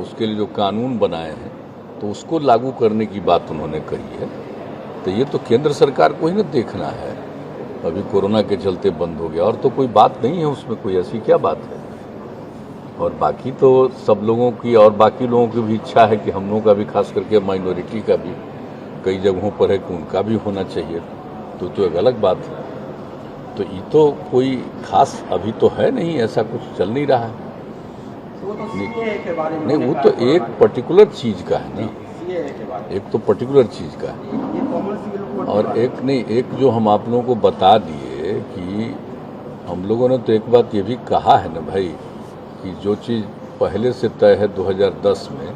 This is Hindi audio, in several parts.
उसके लिए जो कानून बनाए हैं तो उसको लागू करने की बात उन्होंने कही है। तो ये तो केंद्र सरकार को ही ना देखना है। अभी कोरोना के चलते बंद हो गया और तो कोई बात नहीं है उसमें, कोई ऐसी क्या बात है। और बाकी तो सब लोगों की और बाकी लोगों की भी इच्छा है कि हम लोगों का भी, खास करके माइनॉरिटी का भी कई जगहों पर है कि उनका भी होना चाहिए, तो एक अलग बात है। तो ये तो कोई खास अभी तो है नहीं, ऐसा कुछ चल नहीं रहा है। नहीं, वो तो एक पर्टिकुलर चीज का है ना, एक तो पर्टिकुलर चीज का है और एक नहीं, एक जो हम आप लोगों को बता दिए कि हम लोगों ने तो एक बात ये भी कहा है ना भाई कि जो चीज़ पहले से तय है 2010 में,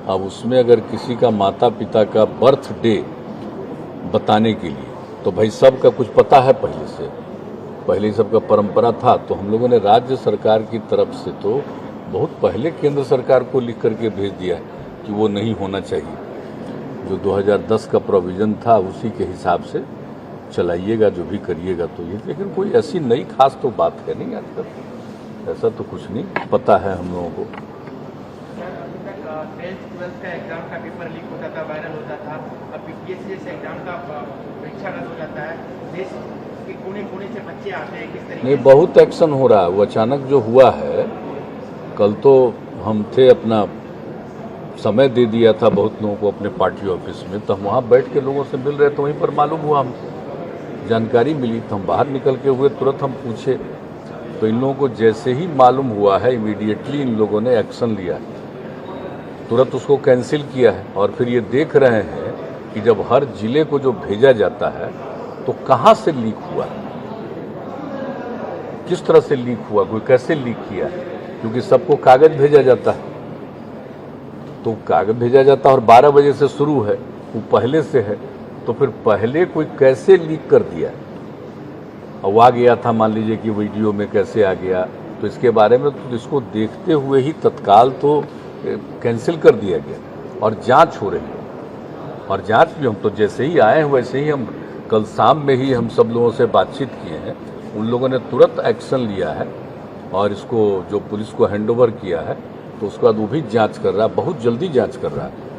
अब उसमें अगर किसी का माता पिता का बर्थडे बताने के लिए तो भाई सबका कुछ पता है पहले ही सबका परंपरा था। तो हम लोगों ने राज्य सरकार की तरफ से तो बहुत पहले केंद्र सरकार को लिख करके भेज दिया कि वो नहीं होना चाहिए, जो 2010 का प्रोविज़न था उसी के हिसाब से चलाइएगा, जो भी करिएगा। तो ये, लेकिन कोई ऐसी नई खास तो बात है नहीं आजकल, ऐसा तो कुछ नहीं पता है हम लोगों को। 12th का एग्जाम का पेपर लीक होता था, वायरल होता था, अब बीपीएससी जैसे एग्जाम का परीक्षा रद्द हो जाता है, देश के कोने कोने से बच्चे आते हैं, किस तरीके नहीं, बहुत एक्शन हो रहा है। वो अचानक जो हुआ है, कल तो हम थे, अपना समय दे दिया था बहुत लोगों को अपने पार्टी ऑफिस में, तो हम वहाँ बैठ के लोगों से मिल रहे तो वहीं पर मालूम हुआ, हम जानकारी मिली तो हम बाहर निकल के हुए तुरंत हम पूछे, तो इन लोगों को जैसे ही मालूम हुआ है इमीडिएटली इन लोगों ने एक्शन लिया, तुरंत उसको कैंसिल किया है। और फिर ये देख रहे हैं कि जब हर जिले को जो भेजा जाता है तो कहाँ से लीक हुआ, किस तरह से लीक हुआ, कोई कैसे लीक किया, क्योंकि सबको कागज भेजा जाता है, तो कागज भेजा जाता है और 12 बजे से शुरू है, वो पहले से है, तो फिर पहले कोई कैसे लीक कर दिया और आ गया था, मान लीजिए कि वीडियो में कैसे आ गया, तो इसके बारे में तो इसको देखते हुए ही तत्काल तो कैंसिल कर दिया गया और जांच हो रही है। और जांच भी हम तो जैसे ही आए हैं वैसे ही हम कल शाम में ही हम सब लोगों से बातचीत किए हैं, उन लोगों ने तुरंत एक्शन लिया है और इसको जो पुलिस को हैंडओवर किया है, तो उसके बाद वो भी जांच कर रहा है, बहुत जल्दी जांच कर रहा है।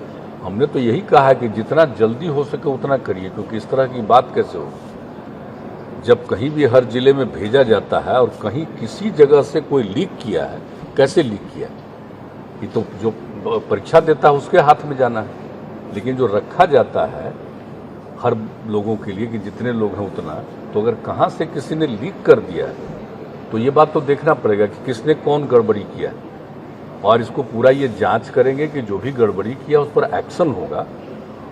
हमने तो यही कहा है कि जितना जल्दी हो सके उतना करिए, क्योंकि इस तरह की बात कैसे हो, जब कहीं भी हर जिले में भेजा जाता है और कहीं किसी जगह से कोई लीक किया है, कैसे लीक किया, ये तो जो परीक्षा देता है उसके हाथ में जाना है, लेकिन जो रखा जाता है हर लोगों के लिए कि जितने लोग हैं उतना, तो अगर कहाँ से किसी ने लीक कर दिया है तो ये बात तो देखना पड़ेगा कि किसने कौन गड़बड़ी किया है, और इसको पूरा ये जांच करेंगे कि जो भी गड़बड़ी किया उस पर एक्शन होगा,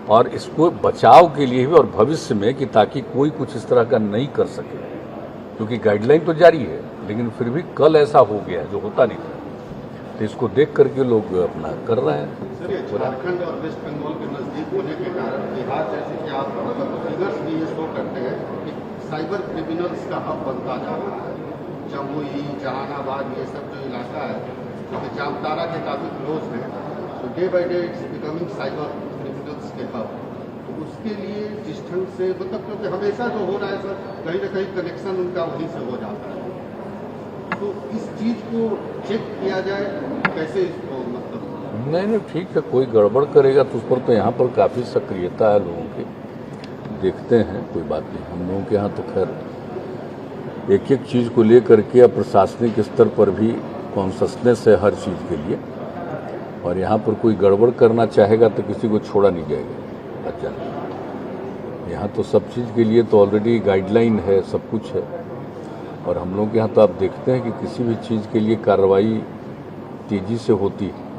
और इसको बचाव के लिए भी और भविष्य में कि ताकि कोई कुछ इस तरह का नहीं कर सके, क्योंकि गाइडलाइन तो जारी है, लेकिन फिर भी कल ऐसा हो गया जो होता नहीं था, तो इसको देख करके लोग अपना कर रहे हैं। झारखंड और वेस्ट बंगाल के नजदीक होने के कारण बिहार जैसे कि आप फिगर्स भी ये शो करते हैं कि साइबर क्रिमिनल्स का हब बनता जा रहा है। जमुई, जहानाबाद, ये सब जो इलाका है जो कि जामताड़ा के काफ़ी क्लोज है, तो day by day it's becoming cyber criminals के हब। तो उसके लिए जिस ढंग से, मतलब क्योंकि हमेशा जो हो रहा है सर, कहीं ना कहीं कनेक्शन उनका वहीं से हो जाता है, तो इस चीज़ को चेक किया जाए कैसे इसको, मतलब नहीं, ठीक है, कोई गड़बड़ करेगा तो उस पर तो यहाँ पर काफ़ी सक्रियता है लोगों की, देखते हैं, कोई बात नहीं। हम लोगों के यहाँ तो खैर एक एक चीज़ को लेकर के प्रशासनिक स्तर पर भी कॉन्शसनेस है हर चीज़ के लिए, और यहाँ पर कोई गड़बड़ करना चाहेगा तो किसी को छोड़ा नहीं जाएगा। अच्छा, यहाँ तो सब चीज़ के लिए तो ऑलरेडी गाइडलाइन है, सब कुछ है, और हम लोग के यहाँ तो आप देखते हैं कि किसी भी चीज़ के लिए कार्रवाई तेज़ी से होती है,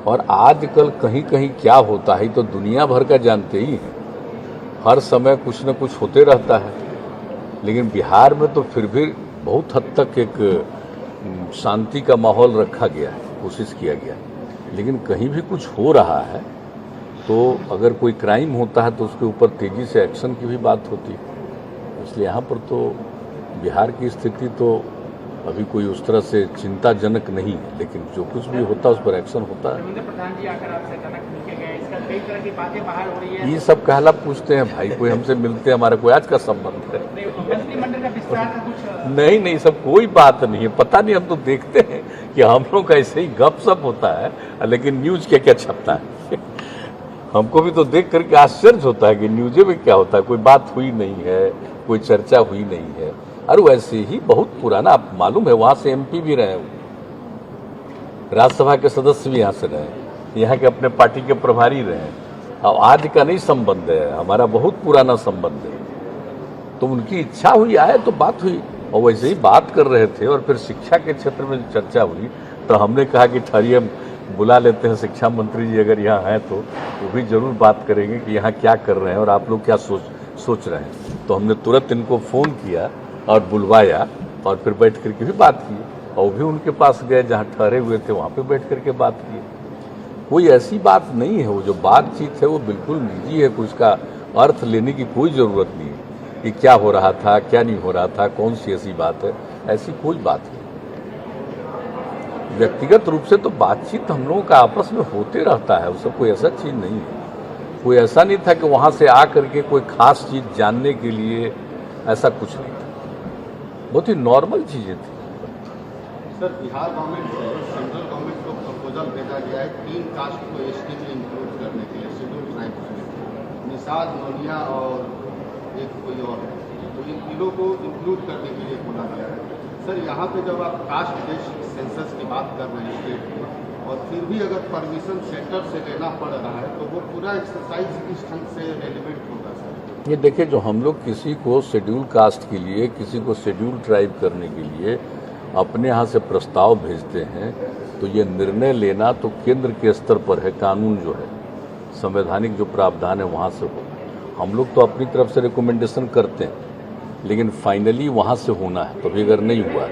और आजकल कहीं कहीं क्या होता है तो दुनिया भर का जानते ही हैं, हर समय कुछ न कुछ होते रहता है, लेकिन बिहार में तो फिर भी बहुत हद तक एक शांति का माहौल रखा गया है, कोशिश किया गया, लेकिन कहीं भी कुछ हो रहा है तो अगर कोई क्राइम होता है तो उसके ऊपर तेज़ी से एक्शन की भी बात होती है। इसलिए यहाँ पर तो बिहार की स्थिति तो अभी कोई उस तरह से चिंताजनक नहीं है, लेकिन जो कुछ भी होता है उस पर एक्शन होता है। प्रधान जी आकर आपसे अचानक मिलके गए, इसका कई तरह की बातें बाहर हो रही है। ये सब कहला पूछते हैं भाई, कोई हमसे मिलते हैं, हमारा कोई आज का संबंध है? मंत्रिमंडल का विस्तार का कुछ नहीं, सब कोई बात नहीं है, पता नहीं, हम तो देखते हैं कि हम लोग का ऐसे ही गपशप होता है, लेकिन न्यूज क्या क्या छपता है। हमको भी तो देख करके आश्चर्य होता है कि न्यूज़ में क्या होता है, कोई बात हुई नहीं है, कोई चर्चा हुई नहीं है। और वैसे ही बहुत पुराना, आप मालूम है वहाँ से एमपी भी रहे, राज्यसभा के सदस्य भी यहाँ से रहे, यहाँ के अपने पार्टी के प्रभारी रहे। अब आज का नहीं संबंध है, हमारा बहुत पुराना संबंध है। तो उनकी इच्छा हुई आए तो बात हुई, और वैसे ही बात कर रहे थे। और फिर शिक्षा के क्षेत्र में चर्चा हुई तो हमने कहा कि ठहरिए, बुला लेते हैं शिक्षा मंत्री जी अगर यहाँ हैं तो वो भी जरूर बात करेंगे कि यहाँ क्या कर रहे हैं और आप लोग क्या सोच रहे हैं। तो हमने तुरंत इनको फ़ोन किया और बुलवाया और फिर बैठ करके भी बात की, और भी उनके पास गए जहाँ ठहरे हुए थे, वहाँ पे बैठ करके बात की। कोई ऐसी बात नहीं है, वो जो बातचीत है वो बिल्कुल निजी है, कोई उसका अर्थ लेने की कोई ज़रूरत नहीं है कि क्या हो रहा था, क्या नहीं हो रहा था, कौन सी ऐसी बात है। ऐसी कोई बात नहीं। व्यक्तिगत रूप से तो बातचीत हम लोगों का आपस में होते रहता है, उससे कोई ऐसा चीज़ नहीं है। कोई ऐसा नहीं था कि वहाँ से आ करके कोई खास चीज़ जानने के लिए, ऐसा कुछ नहीं था, बहुत ही नॉर्मल चीज़ें थी। सर, बिहार गवर्नमेंट से सेंट्रल गवर्नमेंट को प्रपोजल भेजा गया है 3 कास्ट को एसटी में इंक्लूड करने के लिए, शेड्यूल ट्राइब में निषाद, नोनिया और एक कोई और, तो इन तीनों को इंक्लूड करने के लिए बोला गया है। सर, यहाँ पे जब आप कास्ट बेस्ड सेंसस की बात कर रहे हैं स्टेट में, और फिर भी अगर परमिशन सेंटर से लेना पड़ रहा है तो वो पूरा एक्सरसाइज किस ढंग से रेलिवेंट होगा सर? ये देखिए, जो हम लोग किसी को शेड्यूल कास्ट के लिए, किसी को शेड्यूल ट्राइब करने के लिए अपने यहाँ से प्रस्ताव भेजते हैं, तो ये निर्णय लेना तो केंद्र के स्तर पर है। कानून जो है, संवैधानिक जो प्रावधान है वहाँ से हो। हम लोग तो अपनी तरफ से रिकमेंडेशन करते हैं, लेकिन फाइनली वहाँ से होना है। तो भी अगर नहीं हुआ,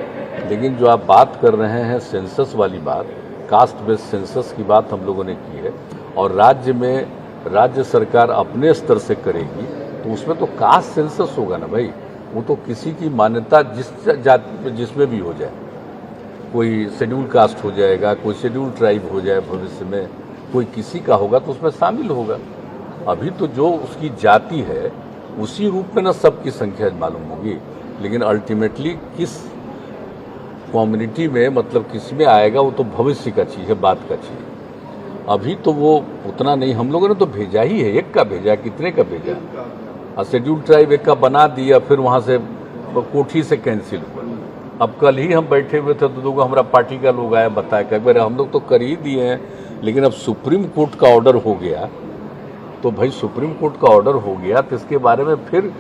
लेकिन जो आप बात कर रहे हैं सेंसस वाली बात, कास्ट बेस्ड सेंसस की बात हम लोगों ने की है, और राज्य में राज्य सरकार अपने स्तर से करेगी, तो उसमें तो कास्ट सेंसस होगा ना भाई। वो तो किसी की मान्यता जिस जाति जिसमें भी हो जाए, कोई शेड्यूल कास्ट हो जाएगा, कोई शेड्यूल ट्राइब हो जाए, भविष्य में कोई किसी का होगा तो उसमें शामिल होगा। अभी तो जो उसकी जाति है उसी रूप में ना सबकी संख्या मालूम होगी, लेकिन अल्टीमेटली किस कम्युनिटी में, मतलब किस में आएगा, वो तो भविष्य का चीज़ है, बात का चीज़ है। अभी तो वो उतना नहीं। हम लोगों ने तो भेजा ही है, एक का भेजा, कितने का भेजा, और शेड्यूल ट्राइब एक का बना दिया, फिर वहाँ से कोठी से कैंसिल हुआ। अब कल ही हम बैठे हुए थे तो दो हमारा पार्टी का लोग आया, बताया कि अगर हम लोग तो कर ही दिए हैं, लेकिन अब सुप्रीम कोर्ट का ऑर्डर हो गया, तो भाई सुप्रीम कोर्ट का ऑर्डर हो गया तो इसके बारे में फिर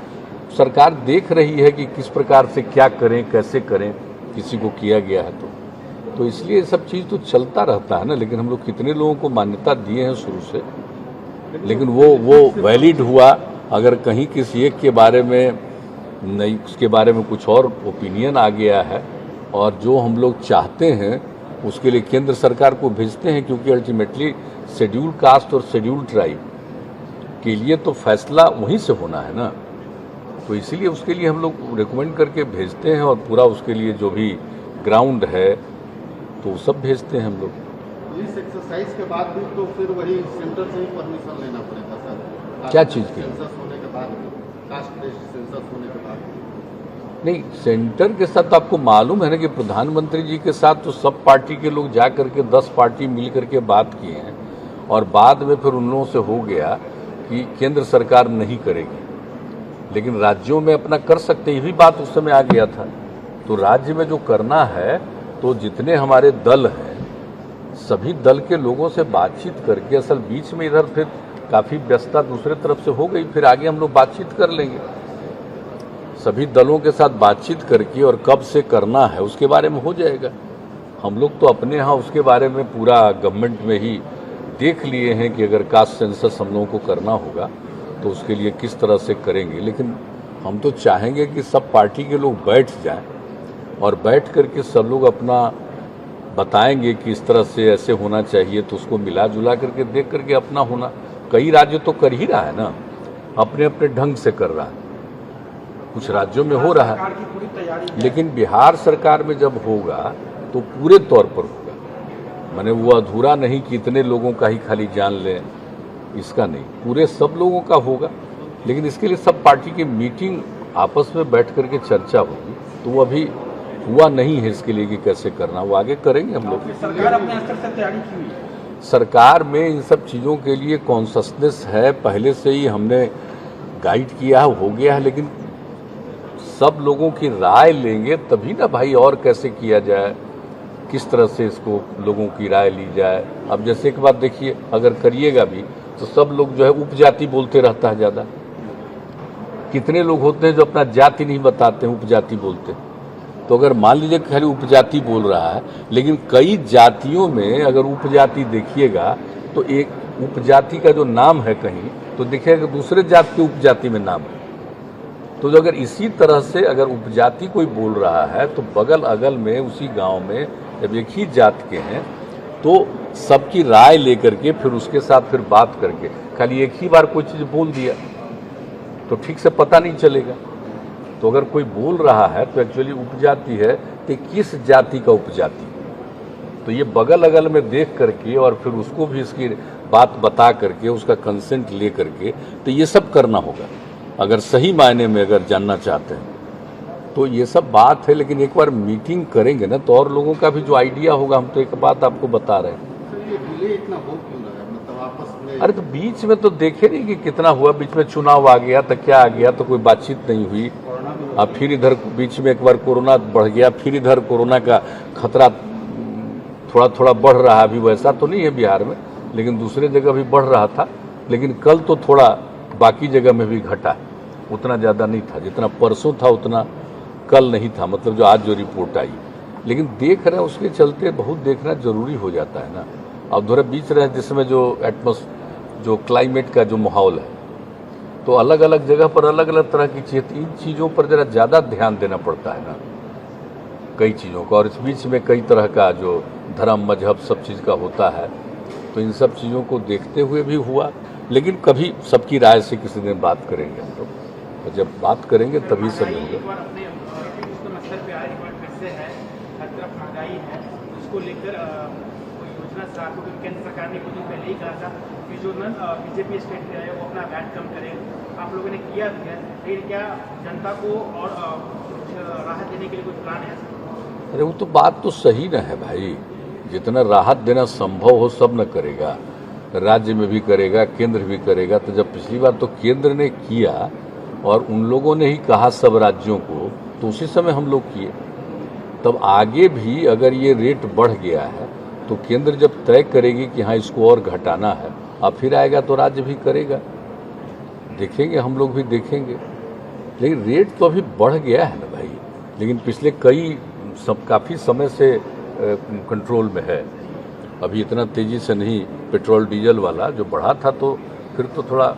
सरकार देख रही है कि किस प्रकार से क्या करें, कैसे करें, किसी को किया गया है तो इसलिए सब चीज़ तो चलता रहता है ना। लेकिन हम लोग कितने लोगों को मान्यता दिए हैं शुरू से, लेकिन वो वैलिड हुआ। अगर कहीं किसी एक के बारे में नहीं, उसके बारे में कुछ और ओपिनियन आ गया है, और जो हम लोग चाहते हैं उसके लिए केंद्र सरकार को भेजते हैं, क्योंकि अल्टीमेटली शेड्यूल कास्ट और शेड्यूल ट्राइब के लिए तो फैसला वहीं से होना है ना। तो इसीलिए उसके लिए हम लोग रिकमेंड करके भेजते हैं, और पूरा उसके लिए जो भी ग्राउंड है तो सब भेजते हैं हम लोग। इस एक्सरसाइज के बाद भी तो फिर वही सेंटर से ही परमिशन लेना पड़ेगा सर? क्या चीज़ के? सेंसस होने के बाद, कास्ट बेस्ड सेंसस होने के बाद नहीं, सेंटर के साथ आपको मालूम है ना कि प्रधानमंत्री जी के साथ तो सब पार्टी के लोग जा करके 10 पार्टी मिल करके बात किए हैं, और बाद में फिर उन लोगों से हो गया कि केंद्र सरकार नहीं करेगी, लेकिन राज्यों में अपना कर सकते, ये भी बात उस समय आ गया था। तो राज्य में जो करना है, तो जितने हमारे दल हैं सभी दल के लोगों से बातचीत करके, असल बीच में इधर फिर काफ़ी व्यस्तता दूसरे तरफ से हो गई, फिर आगे हम लोग बातचीत कर लेंगे सभी दलों के साथ बातचीत करके, और कब से करना है उसके बारे में हो जाएगा। हम लोग तो अपने यहाँ उसके बारे में पूरा गवर्नमेंट में ही देख लिए हैं कि अगर कास्ट सेंसस हम लोगों को करना होगा तो उसके लिए किस तरह से करेंगे। लेकिन हम तो चाहेंगे कि सब पार्टी के लोग बैठ जाएं, और बैठ करके सब लोग अपना बताएंगे कि इस तरह से ऐसे होना चाहिए, तो उसको मिला जुला करके देख करके अपना होना। कई राज्य तो कर ही रहा है ना, अपने अपने ढंग से कर रहा है, कुछ राज्यों में हो रहा है, लेकिन बिहार सरकार में जब होगा तो पूरे तौर पर होगा। माने वो अधूरा नहीं कि इतने लोगों का ही खाली जान लें, इसका नहीं, पूरे सब लोगों का होगा। लेकिन इसके लिए सब पार्टी की मीटिंग आपस में बैठ करके चर्चा होगी, तो वो अभी हुआ नहीं है इसके लिए कि कैसे करना, वो आगे करेंगे हम लोग। सरकार अपने स्तर से तैयारी की हुई है। सरकार में इन सब चीज़ों के लिए कॉन्शसनेस है, पहले से ही हमने गाइड किया है, हो गया है, लेकिन सब लोगों की राय लेंगे तभी ना भाई और कैसे किया जाए, किस तरह से इसको लोगों की राय ली जाए। अब जैसे एक बात देखिए, अगर करिएगा भी तो सब लोग जो है उपजाति बोलते रहता है ज़्यादा। कितने लोग होते हैं जो अपना जाति नहीं बताते हैं, उपजाति बोलते हैं। तो अगर मान लीजिए खाली उपजाति बोल रहा है, लेकिन कई जातियों में अगर उपजाति देखिएगा तो एक उपजाति का जो नाम है कहीं तो देखिएगा दूसरे जाति के उपजाति में नाम है। तो जो अगर इसी तरह से अगर उपजाति कोई बोल रहा है तो बगल अगल में उसी गांव में जब एक ही जात के हैं तो सबकी राय लेकर के फिर उसके साथ फिर बात करके, खाली एक ही बार कोई चीज़ बोल दिया तो ठीक से पता नहीं चलेगा। तो अगर कोई बोल रहा है तो एक्चुअली उपजाति है कि किस जाति का उपजाति, तो ये बगल अगल में देख करके और फिर उसको भी इसकी बात बता करके उसका कंसेंट ले करके तो ये सब करना होगा अगर सही मायने में अगर जानना चाहते हैं तो ये सब बात है। लेकिन एक बार मीटिंग करेंगे ना तो और लोगों का भी जो आइडिया होगा, हम तो एक बात आपको बता रहे हैं। तो ये डिले इतना हो क्यों रहा है, मतलब आपस में? अरे तो बीच में तो देखे नहीं कि कितना हुआ, बीच में चुनाव आ गया तो क्या आ गया, तो कोई बातचीत नहीं हुई। अब फिर इधर बीच में एक बार कोरोना बढ़ गया, फिर इधर कोरोना का खतरा थोड़ा थोड़ा बढ़ रहा है। अभी वैसा तो नहीं है बिहार में, लेकिन दूसरे जगह भी बढ़ रहा था। लेकिन कल तो थोड़ा बाकी जगह में भी घटा, उतना ज़्यादा नहीं था जितना परसों था, उतना कल नहीं था, मतलब जो आज जो रिपोर्ट आई। लेकिन देख रहे हैं उसके चलते बहुत देखना जरूरी हो जाता है ना। अब थोड़ा बीच रहे जिसमें जो जो क्लाइमेट का जो माहौल है तो अलग अलग जगह पर अलग अलग तरह की चीज़, इन चीज़ों पर ज़रा ज़्यादा ध्यान देना पड़ता है ना, कई चीज़ों का। और इस बीच में कई तरह का जो धर्म मजहब सब चीज़ का होता है, तो इन सब चीज़ों को देखते हुए भी हुआ। लेकिन कभी सबकी राय से किसी दिन बात करेंगे हम लोग, और जब बात करेंगे तभी सब होगा। महंगाई है उसको लेकर कोई योजना केंद्र सरकार ने कुछ दिन पहले ही कहा था कि जो बीजेपी स्टेट है वो अपना वैट कम करे। आप लोगों ने किया भी है, लेकिन क्या जनता को और राहत देने के लिए कुछ प्लान है? अरे वो तो बात तो सही ना है भाई, जितना राहत देना संभव हो सब न करेगा, राज्य में भी करेगा, केंद्र भी करेगा। तो जब पिछली बार तो केंद्र ने किया और उन लोगों ने ही कहा सब राज्यों को, तो उसी समय हम लोग किए। तब आगे भी अगर ये रेट बढ़ गया है तो केंद्र जब तय करेगी कि हाँ इसको और घटाना है, अब फिर आएगा तो राज्य भी करेगा, देखेंगे, हम लोग भी देखेंगे। लेकिन रेट तो अभी बढ़ गया है ना भाई, लेकिन पिछले काफ़ी समय से कंट्रोल में है। अभी इतना तेज़ी से नहीं, पेट्रोल डीजल वाला जो बढ़ा था तो फिर तो थोड़ा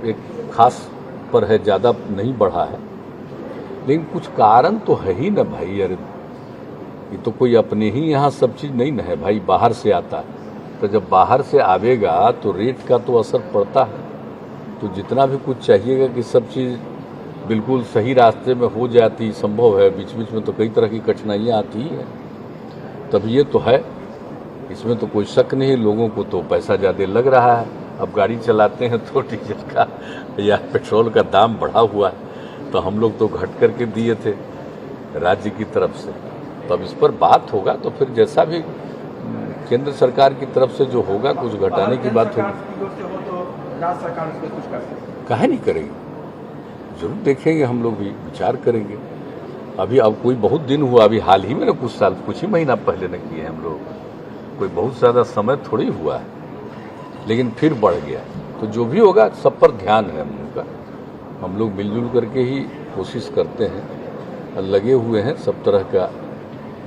एक खास पर है, ज़्यादा नहीं बढ़ा है। लेकिन कुछ कारण तो है ही ना भाई। यार ये तो कोई अपने ही यहाँ सब चीज़ नहीं ना है भाई, बाहर से आता है। तो जब बाहर से आवेगा तो रेट का तो असर पड़ता है। तो जितना भी कुछ चाहिएगा कि सब चीज़ बिल्कुल सही रास्ते में हो जाती संभव है, बीच बीच में तो कई तरह की कठिनाइयाँ आती ही हैं। तब ये तो है, इसमें तो कोई शक नहीं। लोगों को तो पैसा ज़्यादा लग रहा है, अब गाड़ी चलाते हैं तो डीजल का या पेट्रोल का दाम बढ़ा हुआ है, तो हम लोग तो घट करके दिए थे राज्य की तरफ से। तब इस पर बात होगा तो फिर जैसा भी केंद्र सरकार की तरफ से जो होगा कुछ घटाने की बात होगी। काहे नहीं करेंगे, जरूर देखेंगे, हम लोग भी विचार करेंगे। अभी अब कोई बहुत दिन हुआ, अभी हाल ही में ना कुछ ही महीना पहले न किए हम लोग, कोई बहुत ज़्यादा समय थोड़ी हुआ है, लेकिन फिर बढ़ गया। तो जो भी होगा सब पर ध्यान है हम लोग का। हम लोग मिलजुल करके ही कोशिश करते हैं, लगे हुए हैं सब तरह का,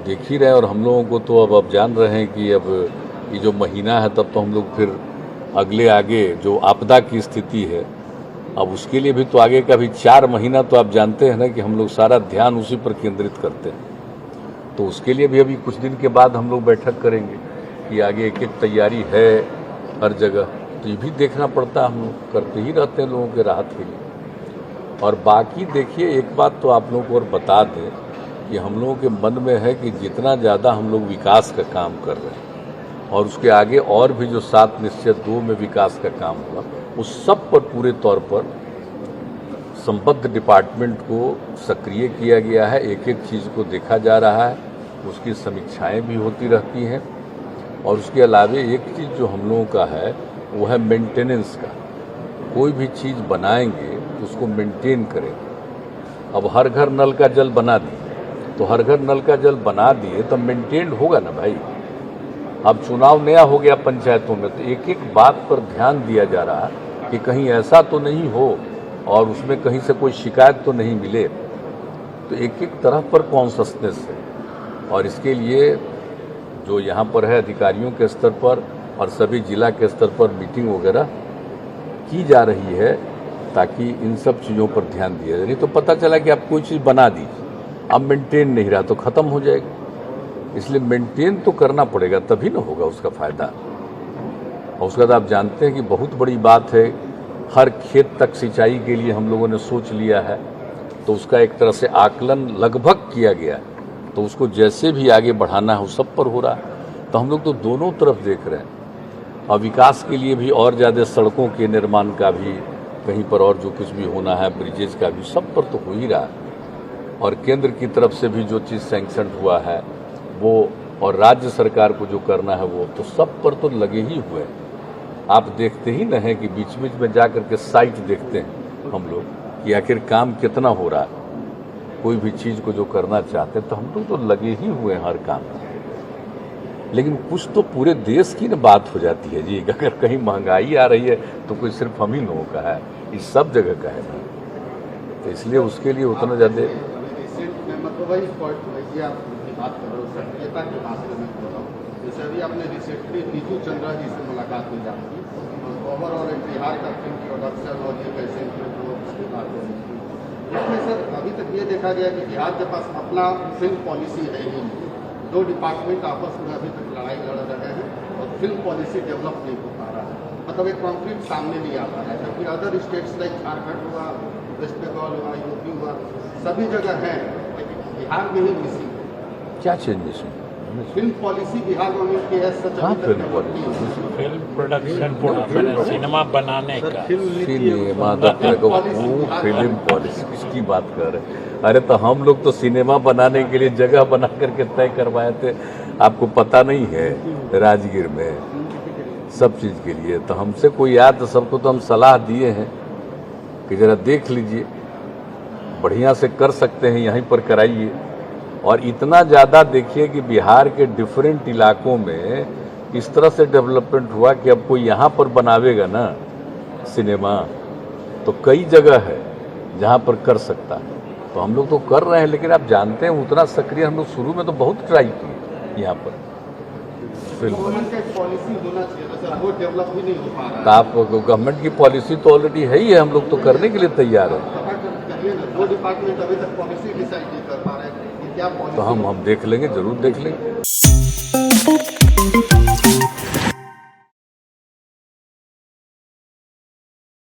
देख ही रहे हैं। और हम लोगों को तो अब जान रहे हैं कि अब ये जो महीना है तब तो हम लोग फिर अगले आगे जो आपदा की स्थिति है, अब उसके लिए भी तो आगे का भी 4 महीना तो आप जानते हैं ना कि हम लोग सारा ध्यान उसी पर केंद्रित करते हैं। तो उसके लिए भी अभी कुछ दिन के बाद हम लोग बैठक करेंगे कि आगे एक एक तैयारी है हर जगह। तो ये भी देखना पड़ता है, हम लोग करते ही रहते हैं लोगों के राहत के लिए। और बाकी देखिए एक बात तो आप लोगों को और बता दें कि हम लोगों के मन में है कि जितना ज़्यादा हम लोग विकास का काम कर रहे हैं और उसके आगे और भी जो 7 निश्चय 2 में विकास का काम हुआ, उस सब पर पूरे तौर पर संबद्ध डिपार्टमेंट को सक्रिय किया गया है, एक एक चीज़ को देखा जा रहा है, उसकी समीक्षाएं भी होती रहती हैं। और उसके अलावे एक चीज़ जो हम लोगों का है वो है मेंटेनेंस का। कोई भी चीज़ बनाएंगे तो उसको मेंटेन करेंगे। अब हर घर नल का जल बना दिए तो हर घर नल का जल बना दिए तो मेंटेन होगा ना भाई। अब चुनाव नया हो गया पंचायतों में तो एक एक बात पर ध्यान दिया जा रहा है कि कहीं ऐसा तो नहीं हो और उसमें कहीं से कोई शिकायत तो नहीं मिले। तो एक एक तरह पर कॉन्शसनेस है और इसके लिए जो यहाँ पर है अधिकारियों के स्तर पर और सभी जिला के स्तर पर मीटिंग वगैरह की जा रही है ताकि इन सब चीज़ों पर ध्यान दिया जाए। नहीं तो पता चला कि आप कोई चीज़ बना दीजिए, अब मेंटेन नहीं रहा तो ख़त्म हो जाएगा। इसलिए मेंटेन तो करना पड़ेगा, तभी ना होगा उसका फ़ायदा। और उसके बाद आप जानते हैं कि बहुत बड़ी बात है, हर खेत तक सिंचाई के लिए हम लोगों ने सोच लिया है, तो उसका एक तरह से आकलन लगभग किया गया है। तो उसको जैसे भी आगे बढ़ाना है वो सब पर हो रहा है। तो हम लोग तो दोनों तरफ देख रहे हैं और विकास के लिए भी और ज़्यादा सड़कों के निर्माण का भी कहीं पर और जो कुछ भी होना है, ब्रिजेज का भी, सब पर तो हो ही रहा है। और केंद्र की तरफ से भी जो चीज़ सैंक्शन हुआ है वो, और राज्य सरकार को जो करना है वो, तो सब पर तो लगे ही हुए हैं। आप देखते ही न हैं कि बीच बीच में जा कर के साइट देखते हैं हम लोग कि आखिर काम कितना हो रहा है। कोई भी चीज़ को जो करना चाहते हैं तो हम लोग तो लगे ही हुए हैं हर काम में। लेकिन कुछ तो पूरे देश की न बात हो जाती है जी। अगर कहीं महंगाई आ रही है तो कोई सिर्फ हम ही लोगों का है, इस सब जगह का है ना। तो इसलिए उसके लिए उतना ज़्यादा मतलब वही पॉइंट ये आप बात कर रहे हो, सक्रियता की बात में मैं बोल रहा हूँ। जैसे अभी आपने रिसेंटली नीतू चंद्रा जी से मुलाकात हुई आपकी, ओवरऑल बिहार का फिल्म प्रोडक्शन और ये कैसे उसकी बात हो रही थी। इसमें सर अभी तक ये देखा गया कि बिहार के पास अपना फिल्म पॉलिसी है ही नहीं। दो डिपार्टमेंट आपस में अभी तक लड़ाई लड़ रहे हैं और फिल्म पॉलिसी डेवलप नहीं हो पा रहा है। मतलब एक कॉन्फ्लिक्ट सामने नहीं आ पा रहा है, क्योंकि अदर स्टेट्स लाइक झारखंड हुआ, वेस्ट बंगाल हुआ, यूपी हुआ, सभी जगह है, लेकिन बिहार में ही मिसिंग। क्या चीज़ missing? Film policy Bihar government की है सच हाँ, अभी तक फिल्म डेवलप नहीं पॉलिसी। हुई। फिल्म प्रोडक्शन सिनेमा बनाने का सिनेमा फिल्म पॉलिसी किसकी बात कर रहे हैं? अरे तो हम लोग तो सिनेमा बनाने के लिए जगह बना करके तय करवाए थे, आपको पता नहीं है, राजगीर में सब चीज़ के लिए। तो हमसे कोई आया तो सबको तो हम सलाह दिए हैं कि ज़रा देख लीजिए, बढ़िया से कर सकते हैं यहीं पर कराइए। और इतना ज़्यादा देखिए कि बिहार के डिफरेंट इलाकों में इस तरह से डेवलपमेंट हुआ कि अब कोई यहाँ पर बनावेगा ना सिनेमा तो कई जगह है जहाँ पर कर सकता है। तो हम लोग तो कर रहे हैं, लेकिन आप जानते हैं उतना सक्रिय हम लोग शुरू में तो बहुत ट्राई किए यहाँ पर फिल्म। गवर्नमेंट का एक पॉलिसी होना चाहिए, सर वो डेवलप ही नहीं हो पा रहा है। तो आप गवर्नमेंट की पॉलिसी तो ऑलरेडी है ही है, हम लोग तो करने के लिए तैयार हैं। करिए ना, दो डिपार्टमेंट अभी तक पॉलिसी डिसाइड नहीं कर पा रहे हैं कि क्या तो पॉलिसी। हम देख लेंगे, जरूर देख लेंगे।